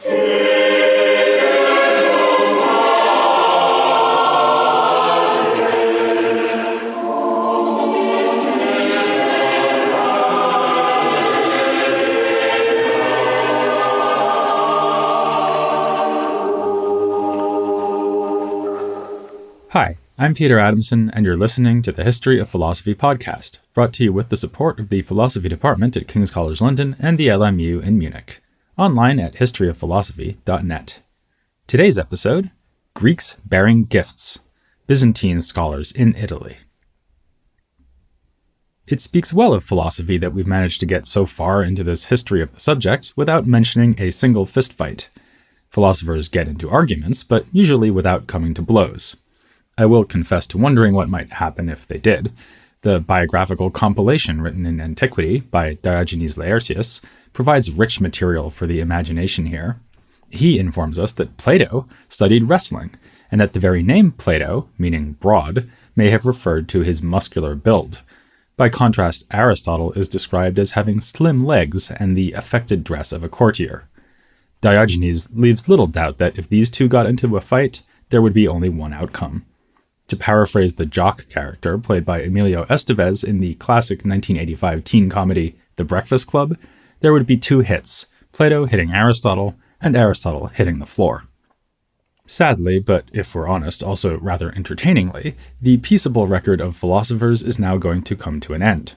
Hi, I'm Peter Adamson, and you're listening to the History of Philosophy podcast, brought to you with the support of the Philosophy Department at King's College London and the LMU in Munich, online at historyofphilosophy.net. Today's episode, Greeks Bearing Gifts, Byzantine Scholars in Italy. It speaks well of philosophy that we've managed to get so far into this history of the subject without mentioning a single fistfight. Philosophers get into arguments, but usually without coming to blows. I will confess to wondering what might happen if they did. The biographical compilation written in antiquity by Diogenes Laertius provides rich material for the imagination here. He informs us that Plato studied wrestling, and that the very name Plato, meaning broad, may have referred to his muscular build. By contrast, Aristotle is described as having slim legs and the affected dress of a courtier. Diogenes leaves little doubt that if these two got into a fight, there would be only one outcome. To paraphrase the jock character played by Emilio Estevez in the classic 1985 teen comedy The Breakfast Club, there would be two hits, Plato hitting Aristotle, and Aristotle hitting the floor. Sadly, but if we're honest, also rather entertainingly, the peaceable record of philosophers is now going to come to an end.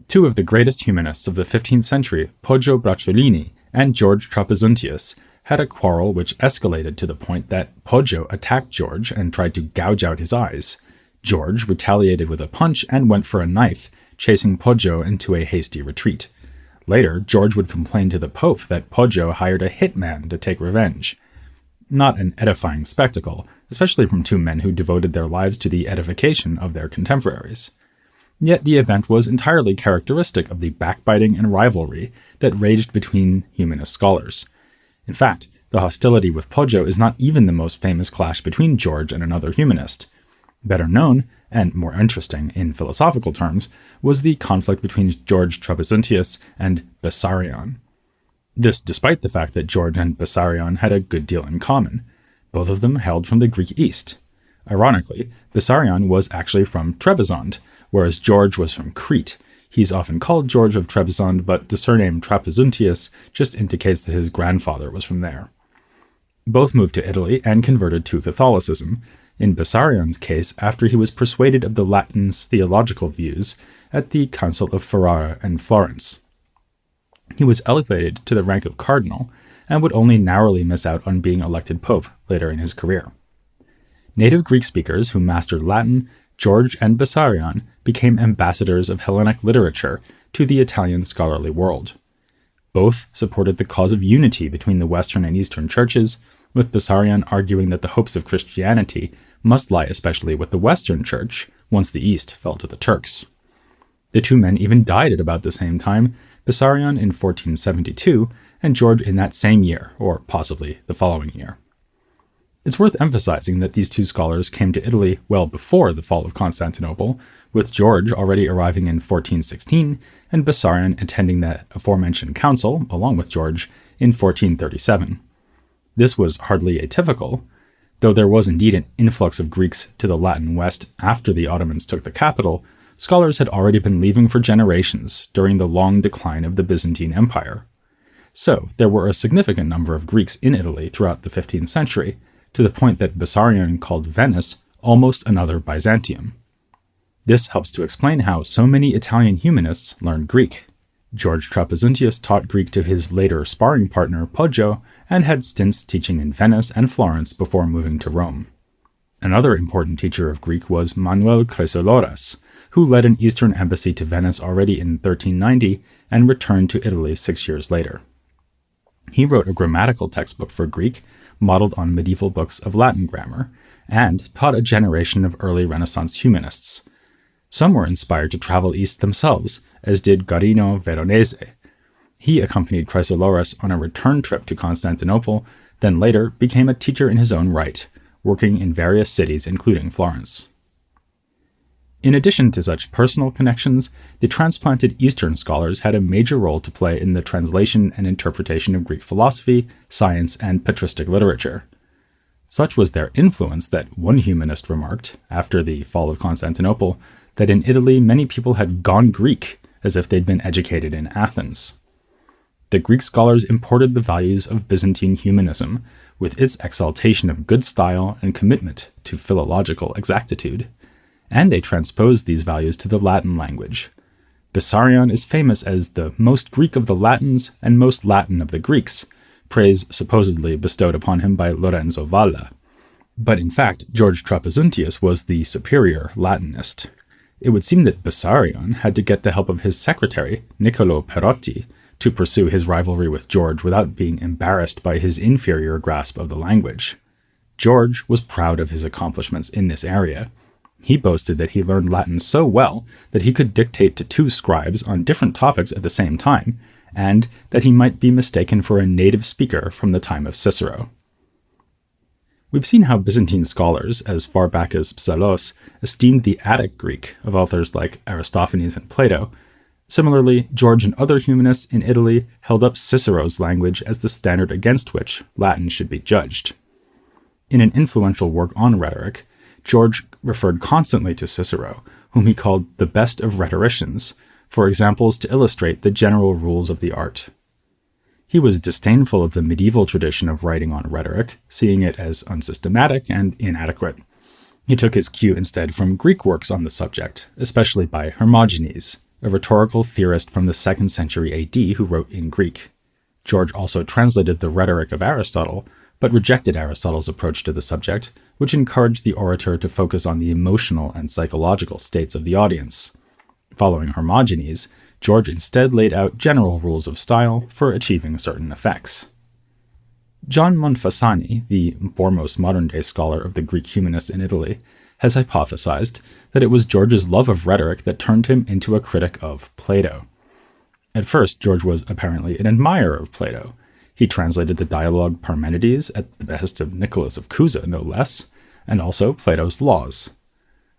Two of the greatest humanists of the 15th century, Poggio Bracciolini and George Trapenzuntius, had a quarrel which escalated to the point that Poggio attacked George and tried to gouge out his eyes. George retaliated with a punch and went for a knife, chasing Poggio into a hasty retreat. Later, George would complain to the Pope that Poggio hired a hitman to take revenge. Not an edifying spectacle, especially from two men who devoted their lives to the edification of their contemporaries. Yet the event was entirely characteristic of the backbiting and rivalry that raged between humanist scholars. In fact, the hostility with Poggio is not even the most famous clash between George and another humanist. Better known, and more interesting in philosophical terms, was the conflict between George Trapenzuntius and Bessarion. This despite the fact that George and Bessarion had a good deal in common. Both of them hailed from the Greek East. Ironically, Bessarion was actually from Trebizond, whereas George was from Crete. He's often called George of Trebizond, but the surname Trapenzuntius just indicates that his grandfather was from there. Both moved to Italy and converted to Catholicism, in Bessarion's case after he was persuaded of the Latin's theological views at the Council of Ferrara and Florence. He was elevated to the rank of cardinal, and would only narrowly miss out on being elected pope later in his career. Native Greek speakers who mastered Latin, George and Bessarion became ambassadors of Hellenic literature to the Italian scholarly world. Both supported the cause of unity between the Western and Eastern churches, with Bessarion arguing that the hopes of Christianity must lie especially with the Western Church once the East fell to the Turks. The two men even died at about the same time, Bessarion in 1472 and George in that same year, or possibly the following year. It's worth emphasizing that these two scholars came to Italy well before the fall of Constantinople, with George already arriving in 1416 and Bessarion attending the aforementioned council, along with George, in 1437. This was hardly atypical, though there was indeed an influx of Greeks to the Latin West after the Ottomans took the capital. Scholars had already been leaving for generations during the long decline of the Byzantine Empire. So there were a significant number of Greeks in Italy throughout the 15th century, to the point that Bessarion called Venice almost another Byzantium. This helps to explain how so many Italian humanists learned Greek. George Trapenzuntius taught Greek to his later sparring partner Poggio, and had stints teaching in Venice and Florence before moving to Rome. Another important teacher of Greek was Manuel Chrysoloras, who led an Eastern embassy to Venice already in 1390 and returned to Italy 6 years later. He wrote a grammatical textbook for Greek, modeled on medieval books of Latin grammar, and taught a generation of early Renaissance humanists. Some were inspired to travel east themselves, as did Guarino Veronese. He accompanied Chrysoloras on a return trip to Constantinople, then later became a teacher in his own right, working in various cities including Florence. In addition to such personal connections, the transplanted Eastern scholars had a major role to play in the translation and interpretation of Greek philosophy, science, and patristic literature. Such was their influence that one humanist remarked, after the fall of Constantinople, that in Italy many people had gone Greek, as if they'd been educated in Athens. The Greek scholars imported the values of Byzantine humanism, with its exaltation of good style and commitment to philological exactitude, and they transposed these values to the Latin language. Bessarion is famous as the most Greek of the Latins and most Latin of the Greeks, praise supposedly bestowed upon him by Lorenzo Valla. But in fact, George Trapenzuntius was the superior Latinist. It would seem that Bessarion had to get the help of his secretary, Niccolo Perotti, to pursue his rivalry with George without being embarrassed by his inferior grasp of the language. George was proud of his accomplishments in this area. He boasted that he learned Latin so well that he could dictate to two scribes on different topics at the same time, and that he might be mistaken for a native speaker from the time of Cicero. We've seen how Byzantine scholars, as far back as Psellos, esteemed the Attic Greek of authors like Aristophanes and Plato. Similarly, George and other humanists in Italy held up Cicero's language as the standard against which Latin should be judged. In an influential work on rhetoric, George referred constantly to Cicero, whom he called the best of rhetoricians, for examples to illustrate the general rules of the art. He was disdainful of the medieval tradition of writing on rhetoric, seeing it as unsystematic and inadequate. He took his cue instead from Greek works on the subject, especially by Hermogenes, a rhetorical theorist from the 2nd century AD who wrote in Greek. George also translated the rhetoric of Aristotle, but rejected Aristotle's approach to the subject, which encouraged the orator to focus on the emotional and psychological states of the audience. Following Hermogenes, George instead laid out general rules of style for achieving certain effects. John Monfasani, the foremost modern-day scholar of the Greek humanists in Italy, has hypothesized that it was George's love of rhetoric that turned him into a critic of Plato. At first, George was apparently an admirer of Plato. He translated the dialogue Parmenides at the behest of Nicholas of Cusa, no less, and also Plato's Laws.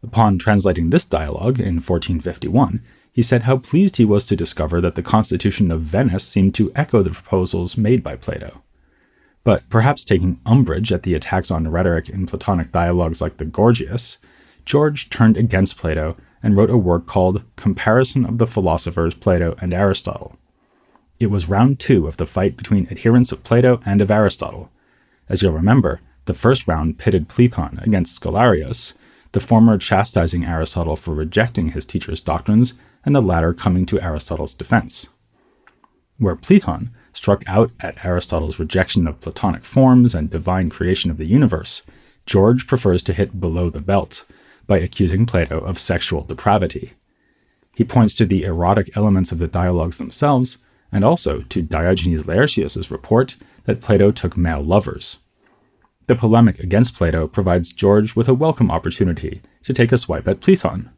Upon translating this dialogue in 1451, he said how pleased he was to discover that the Constitution of Venice seemed to echo the proposals made by Plato. But perhaps taking umbrage at the attacks on rhetoric in Platonic dialogues like the Gorgias, George turned against Plato and wrote a work called Comparison of the Philosophers Plato and Aristotle. It was round 2 of the fight between adherents of Plato and of Aristotle. As you'll remember, the first round pitted Pleton against Scholarius, the former chastising Aristotle for rejecting his teacher's doctrines, and the latter coming to Aristotle's defense. Where Pleton struck out at Aristotle's rejection of Platonic forms and divine creation of the universe, George prefers to hit below the belt by accusing Plato of sexual depravity. He points to the erotic elements of the dialogues themselves, and also to Diogenes Laertius's report that Plato took male lovers. The polemic against Plato provides George with a welcome opportunity to take a swipe at Pleton.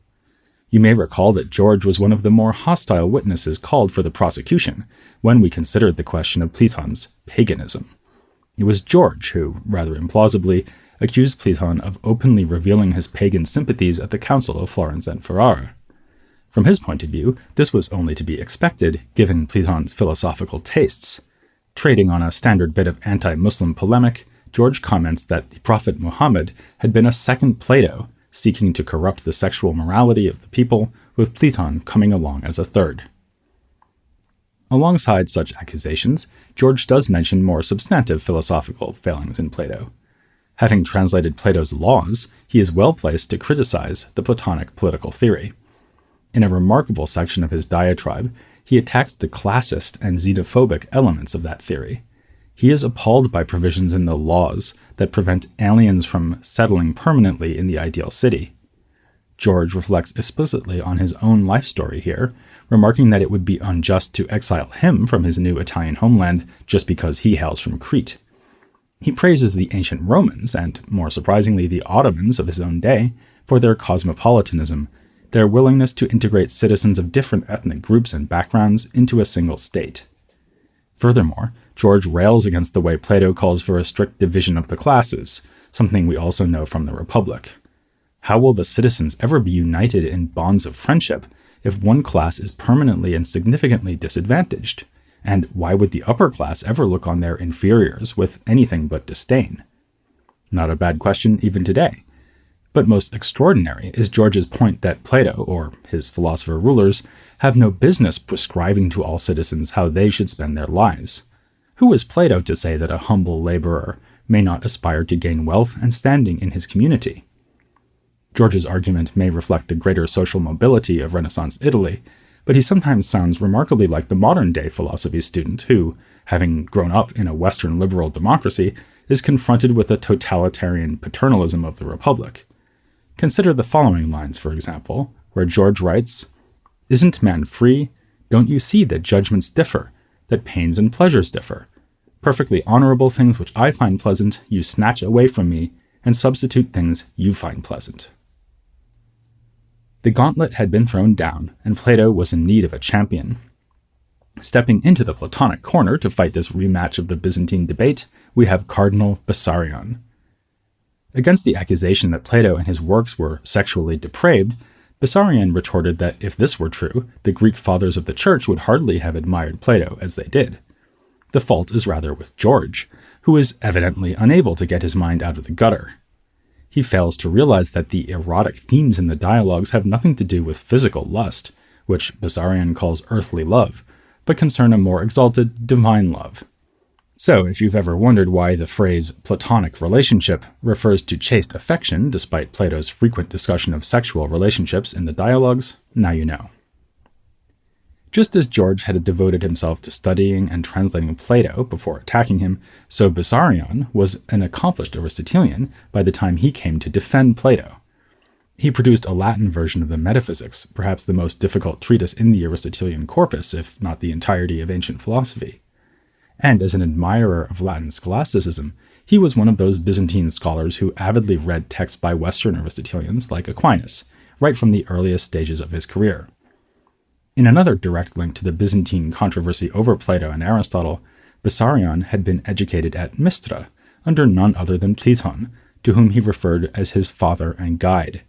You may recall that George was one of the more hostile witnesses called for the prosecution when we considered the question of Pleton's paganism. It was George who, rather implausibly, accused Pleton of openly revealing his pagan sympathies at the Council of Florence and Ferrara. From his point of view, this was only to be expected, given Pleton's philosophical tastes. Trading on a standard bit of anti-Muslim polemic, George comments that the Prophet Muhammad had been a second Plato, seeking to corrupt the sexual morality of the people, with Pleton coming along as a third. Alongside such accusations, George does mention more substantive philosophical failings in Plato. Having translated Plato's Laws, he is well placed to criticize the Platonic political theory. In a remarkable section of his diatribe, he attacks the classist and xenophobic elements of that theory. He is appalled by provisions in the Laws that prevent aliens from settling permanently in the ideal city. George reflects explicitly on his own life story here, remarking that it would be unjust to exile him from his new Italian homeland just because he hails from Crete. He praises the ancient Romans, and more surprisingly the Ottomans of his own day, for their cosmopolitanism, their willingness to integrate citizens of different ethnic groups and backgrounds into a single state. Furthermore, George rails against the way Plato calls for a strict division of the classes, something we also know from the Republic. How will the citizens ever be united in bonds of friendship if one class is permanently and significantly disadvantaged? And why would the upper class ever look on their inferiors with anything but disdain? Not a bad question even today. But most extraordinary is George's point that Plato, or his philosopher rulers, have no business prescribing to all citizens how they should spend their lives. Who is Plato to say that a humble laborer may not aspire to gain wealth and standing in his community? George's argument may reflect the greater social mobility of Renaissance Italy, but he sometimes sounds remarkably like the modern-day philosophy student who, having grown up in a Western liberal democracy, is confronted with the totalitarian paternalism of the Republic. Consider the following lines, for example, where George writes, "Isn't man free? Don't you see that judgments differ, that pains and pleasures differ? Perfectly honorable things which I find pleasant, you snatch away from me, and substitute things you find pleasant." The gauntlet had been thrown down, and Plato was in need of a champion. Stepping into the Platonic corner to fight this rematch of the Byzantine debate, we have Cardinal Bessarion. Against the accusation that Plato and his works were sexually depraved, Bessarion retorted that if this were true, the Greek fathers of the Church would hardly have admired Plato as they did. The fault is rather with George, who is evidently unable to get his mind out of the gutter. He fails to realize that the erotic themes in the dialogues have nothing to do with physical lust, which Bessarion calls earthly love, but concern a more exalted, divine love. So, if you've ever wondered why the phrase Platonic relationship refers to chaste affection despite Plato's frequent discussion of sexual relationships in the dialogues, now you know. Just as George had devoted himself to studying and translating Plato before attacking him, so Bessarion was an accomplished Aristotelian by the time he came to defend Plato. He produced a Latin version of the Metaphysics, perhaps the most difficult treatise in the Aristotelian corpus, if not the entirety of ancient philosophy. And as an admirer of Latin scholasticism, he was one of those Byzantine scholars who avidly read texts by Western Aristotelians like Aquinas, right from the earliest stages of his career. In another direct link to the Byzantine controversy over Plato and Aristotle, Bessarion had been educated at Mistra, under none other than Platon, to whom he referred as his father and guide.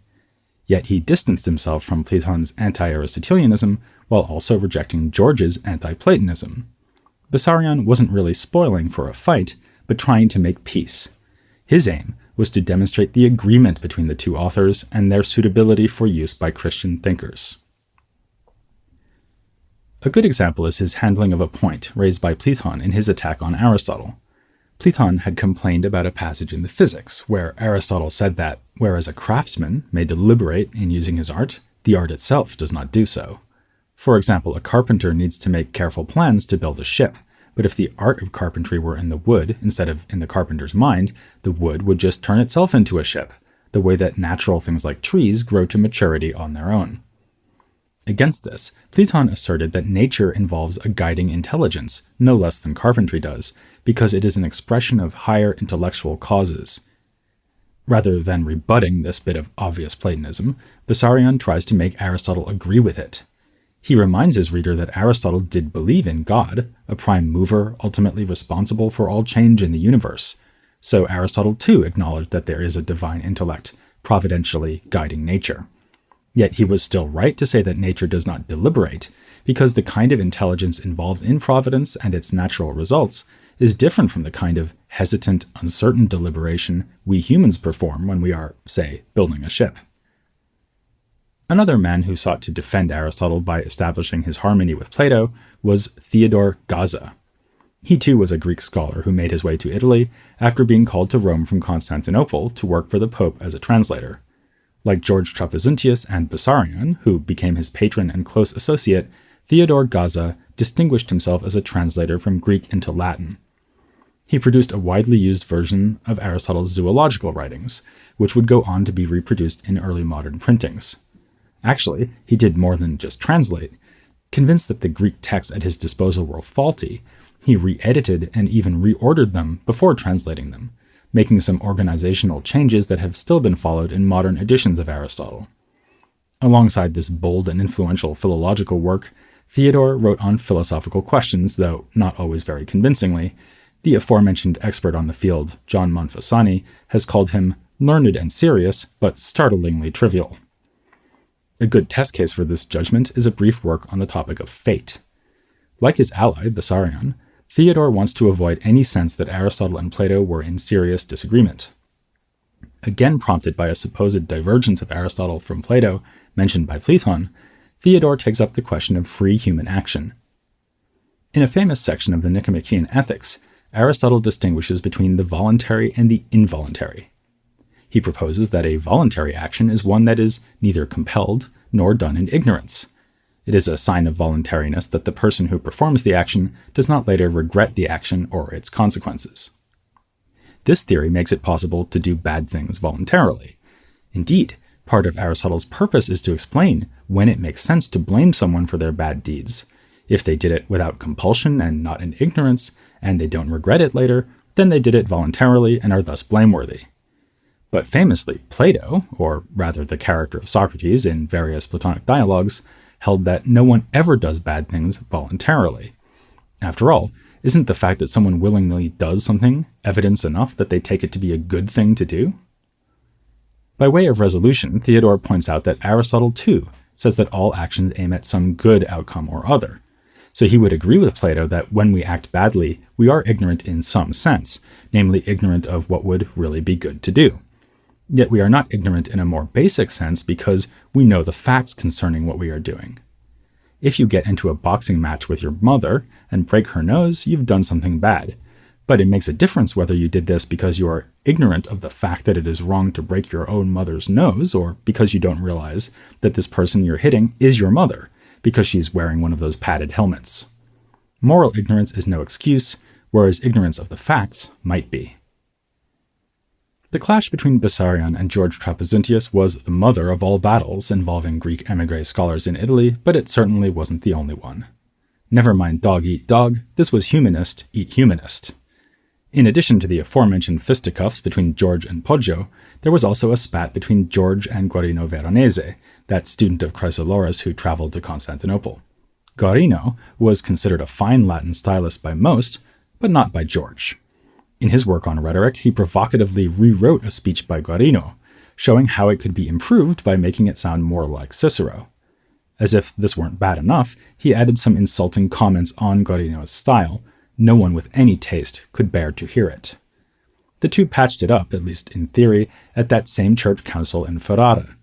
Yet he distanced himself from Platon's anti-Aristotelianism while also rejecting George's anti-Platonism. Bessarion wasn't really spoiling for a fight, but trying to make peace. His aim was to demonstrate the agreement between the two authors and their suitability for use by Christian thinkers. A good example is his handling of a point raised by Platon in his attack on Aristotle. Platon had complained about a passage in the Physics, where Aristotle said that, whereas a craftsman may deliberate in using his art, the art itself does not do so. For example, a carpenter needs to make careful plans to build a ship, but if the art of carpentry were in the wood instead of in the carpenter's mind, the wood would just turn itself into a ship, the way that natural things like trees grow to maturity on their own. Against this, Platon asserted that nature involves a guiding intelligence, no less than carpentry does, because it is an expression of higher intellectual causes. Rather than rebutting this bit of obvious Platonism, Bessarion tries to make Aristotle agree with it. He reminds his reader that Aristotle did believe in God, a prime mover ultimately responsible for all change in the universe. So Aristotle too acknowledged that there is a divine intellect, providentially guiding nature. Yet he was still right to say that nature does not deliberate, because the kind of intelligence involved in providence and its natural results is different from the kind of hesitant, uncertain deliberation we humans perform when we are, say, building a ship. Another man who sought to defend Aristotle by establishing his harmony with Plato was Theodore Gaza. He too was a Greek scholar who made his way to Italy after being called to Rome from Constantinople to work for the Pope as a translator. Like George Trapenzuntius and Bessarion, who became his patron and close associate, Theodore Gaza distinguished himself as a translator from Greek into Latin. He produced a widely used version of Aristotle's zoological writings, which would go on to be reproduced in early modern printings. Actually, he did more than just translate. Convinced that the Greek texts at his disposal were faulty, he re-edited and even reordered them before translating them, making some organizational changes that have still been followed in modern editions of Aristotle. Alongside this bold and influential philological work, Theodore wrote on philosophical questions, though not always very convincingly. The aforementioned expert on the field, John Monfessani, has called him learned and serious, but startlingly trivial. A good test case for this judgment is a brief work on the topic of fate. Like his ally, Bessarion, Theodore wants to avoid any sense that Aristotle and Plato were in serious disagreement. Again prompted by a supposed divergence of Aristotle from Plato mentioned by Platon, Theodore takes up the question of free human action. In a famous section of the Nicomachean Ethics, Aristotle distinguishes between the voluntary and the involuntary. He proposes that a voluntary action is one that is neither compelled nor done in ignorance. It is a sign of voluntariness that the person who performs the action does not later regret the action or its consequences. This theory makes it possible to do bad things voluntarily. Indeed, part of Aristotle's purpose is to explain when it makes sense to blame someone for their bad deeds. If they did it without compulsion and not in ignorance, and they don't regret it later, then they did it voluntarily and are thus blameworthy. But famously, Plato, or rather the character of Socrates in various Platonic dialogues, held that no one ever does bad things voluntarily. After all, isn't the fact that someone willingly does something evidence enough that they take it to be a good thing to do? By way of resolution, Theodore points out that Aristotle, too, says that all actions aim at some good outcome or other. So he would agree with Plato that when we act badly, we are ignorant in some sense, namely ignorant of what would really be good to do. Yet we are not ignorant in a more basic sense because we know the facts concerning what we are doing. If you get into a boxing match with your mother and break her nose, you've done something bad. But it makes a difference whether you did this because you are ignorant of the fact that it is wrong to break your own mother's nose, or because you don't realize that this person you're hitting is your mother, because she's wearing one of those padded helmets. Moral ignorance is no excuse, whereas ignorance of the facts might be. The clash between Bessarion and George Trapenzuntius was the mother of all battles involving Greek émigré scholars in Italy, but it certainly wasn't the only one. Never mind dog eat dog, this was humanist eat humanist. In addition to the aforementioned fisticuffs between George and Poggio, there was also a spat between George and Guarino Veronese, that student of Chrysolorus who traveled to Constantinople. Guarino was considered a fine Latin stylist by most, but not by George. In his work on rhetoric, he provocatively rewrote a speech by Guarino, showing how it could be improved by making it sound more like Cicero. As if this weren't bad enough, he added some insulting comments on Guarino's style. No one with any taste could bear to hear it. The two patched it up, at least in theory, at that same church council in Ferrara.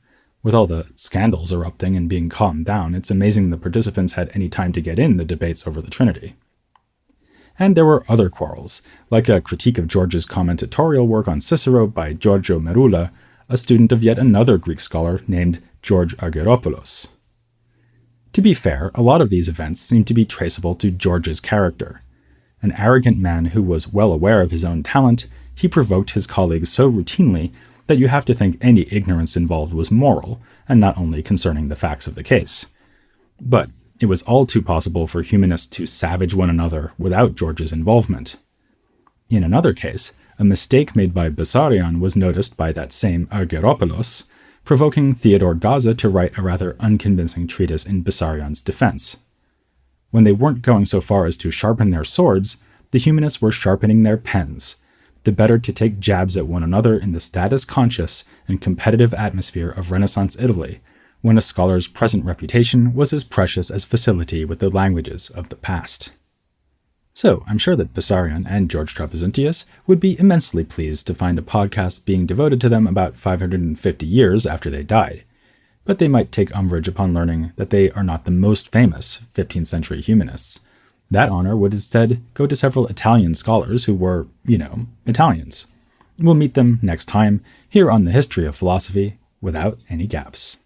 With all the scandals erupting and being calmed down, it's amazing the participants had any time to get in the debates over the Trinity. And there were other quarrels, like a critique of George's commentatorial work on Cicero by Giorgio Merula, a student of yet another Greek scholar named George Argyropoulos. To be fair, a lot of these events seem to be traceable to George's character. An arrogant man who was well aware of his own talent, he provoked his colleagues so routinely that you have to think any ignorance involved was moral, and not only concerning the facts of the case. But it was all too possible for humanists to savage one another without George's involvement. In another case, a mistake made by Bessarion was noticed by that same Argyropoulos, provoking Theodore Gaza to write a rather unconvincing treatise in Bessarion's defense. When they weren't going so far as to sharpen their swords, the humanists were sharpening their pens, the better to take jabs at one another in the status-conscious and competitive atmosphere of Renaissance Italy, when a scholar's present reputation was as precious as facility with the languages of the past. So, I'm sure that Bessarion and George Trapenzuntius would be immensely pleased to find a podcast being devoted to them about 550 years after they died, but they might take umbrage upon learning that they are not the most famous 15th century humanists. That honor would instead go to several Italian scholars who were, Italians. We'll meet them next time, here on the History of Philosophy, without any gaps.